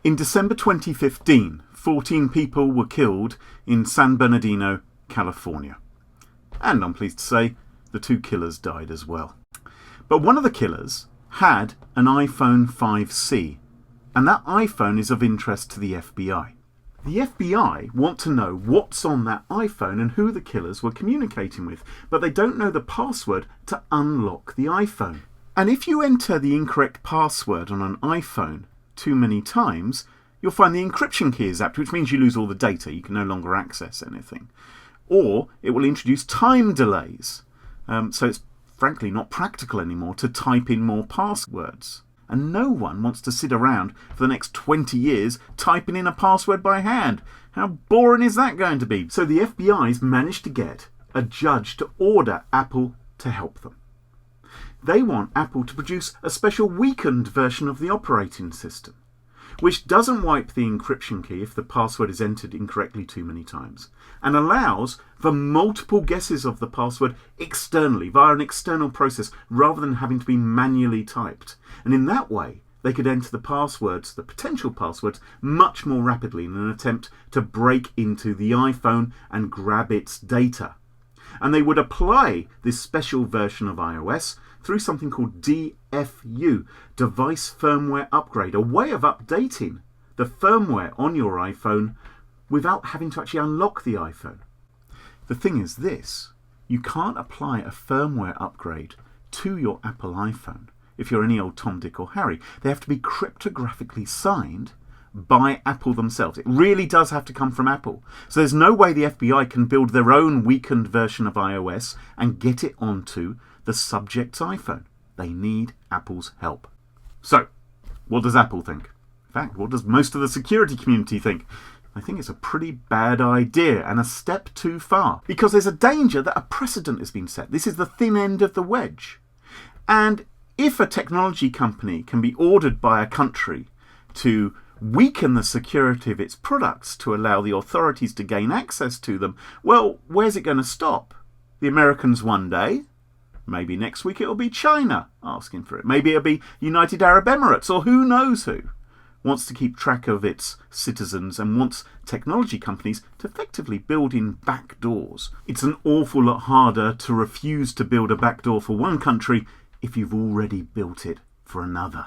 In December 2015, 14 people were killed in San Bernardino, California. And I'm pleased to say, the 2 killers died as well. But one of the killers had an iPhone 5C, and that iPhone is of interest to the FBI. The FBI want to know what's on that iPhone and who the killers were communicating with, but they don't know the password to unlock the iPhone. And if you enter the incorrect password on an iPhone too many times, you'll find the encryption key is zapped, which means you lose all the data. You can no longer access anything. Or it will introduce time delays. So it's frankly not practical anymore to type in more passwords. And no one wants to sit around for the next 20 years typing in a password by hand. How boring is that going to be? So the FBI's managed to get a judge to order Apple to help them. They want Apple to produce a special weakened version of the operating system, which doesn't wipe the encryption key if the password is entered incorrectly too many times, and allows for multiple guesses of the password externally via an external process rather than having to be manually typed. And in that way, they could enter the passwords, the potential passwords, much more rapidly in an attempt to break into the iPhone and grab its data. And they would apply this special version of iOS through something called DFU, Device Firmware Upgrade, a way of updating the firmware on your iPhone without having to actually unlock the iPhone. The thing is this, you can't apply a firmware upgrade to your Apple iPhone if you're any old Tom, Dick or Harry. They have to be cryptographically signed by Apple themselves. It really does have to come from Apple. So there's no way the FBI can build their own weakened version of iOS and get it onto the subject's iPhone. They need Apple's help. So, what does Apple think? In fact, what does most of the security community think? I think it's a pretty bad idea and a step too far, because there's a danger that a precedent has been set. This is the thin end of the wedge. And if a technology company can be ordered by a country to weaken the security of its products to allow the authorities to gain access to them, well, where's it going to stop? The Americans one day? Maybe next week it'll be China asking for it. Maybe it'll be United Arab Emirates, or who knows who wants to keep track of its citizens and wants technology companies to effectively build in back doors. It's an awful lot harder to refuse to build a back door for one country if you've already built it for another.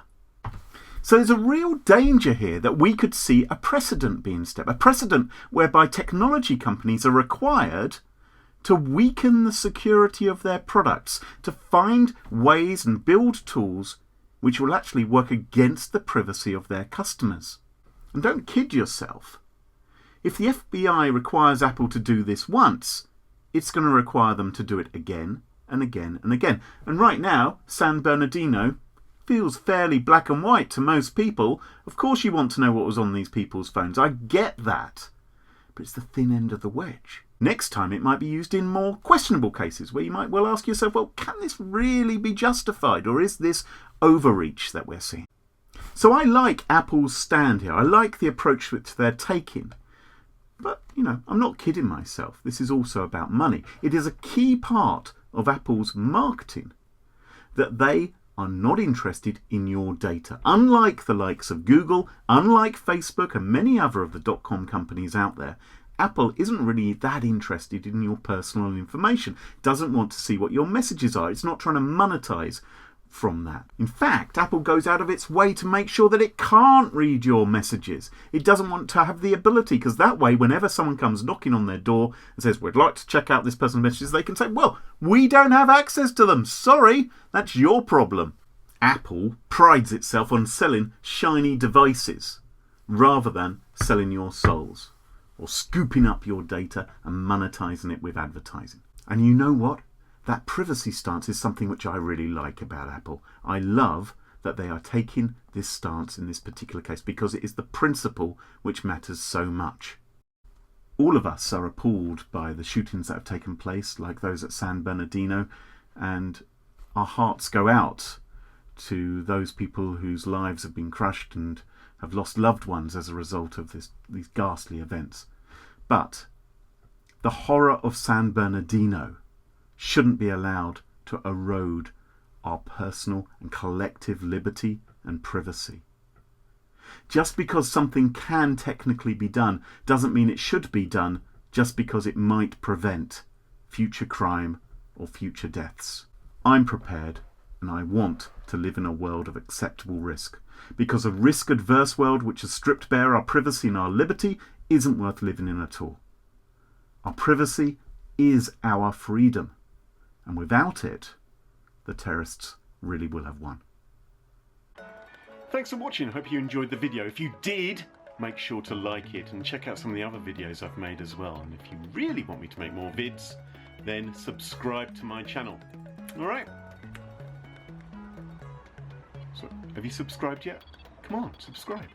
So there's a real danger here that we could see a precedent being set, a precedent whereby technology companies are required to weaken the security of their products, to find ways and build tools which will actually work against the privacy of their customers. And don't kid yourself. If the FBI requires Apple to do this once, it's going to require them to do it again and again and again. And right now, San Bernardino feels fairly black and white to most people. Of course you want to know what was on these people's phones. I get that. But it's the thin end of the wedge. Next time it might be used in more questionable cases where you might well ask yourself, well, can this really be justified, or is this overreach that we're seeing? So I like Apple's stand here. I like the approach which they're taking. But, I'm not kidding myself. This is also about money. It is a key part of Apple's marketing that they are not interested in your data. Unlike the likes of Google, unlike Facebook and many other of the .com companies out there, Apple isn't really that interested in your personal information. It doesn't want to see what your messages are. It's not trying to monetize from that. In fact, Apple goes out of its way to make sure that it can't read your messages. It doesn't want to have the ability, because that way, whenever someone comes knocking on their door and says, we'd like to check out this person's messages, they can say, well, we don't have access to them. Sorry, that's your problem. Apple prides itself on selling shiny devices rather than selling your souls, or scooping up your data and monetizing it with advertising. And you know what? That privacy stance is something which I really like about Apple. I love that they are taking this stance in this particular case because it is the principle which matters so much. All of us are appalled by the shootings that have taken place, like those at San Bernardino, and our hearts go out to those people whose lives have been crushed and have lost loved ones as a result of these ghastly events. But the horror of San Bernardino shouldn't be allowed to erode our personal and collective liberty and privacy. Just because something can technically be done doesn't mean it should be done, just because it might prevent future crime or future deaths. I'm prepared, and I want to live in a world of acceptable risk, because a risk-adverse world which has stripped bare our privacy and our liberty isn't worth living in at all. Our privacy is our freedom, and without it, the terrorists really will have won. Thanks for watching. I hope you enjoyed the video. If you did, make sure to like it and check out some of the other videos I've made as well. And if you really want me to make more vids, then subscribe to my channel. Alright? So, have you subscribed yet? Come on, subscribe.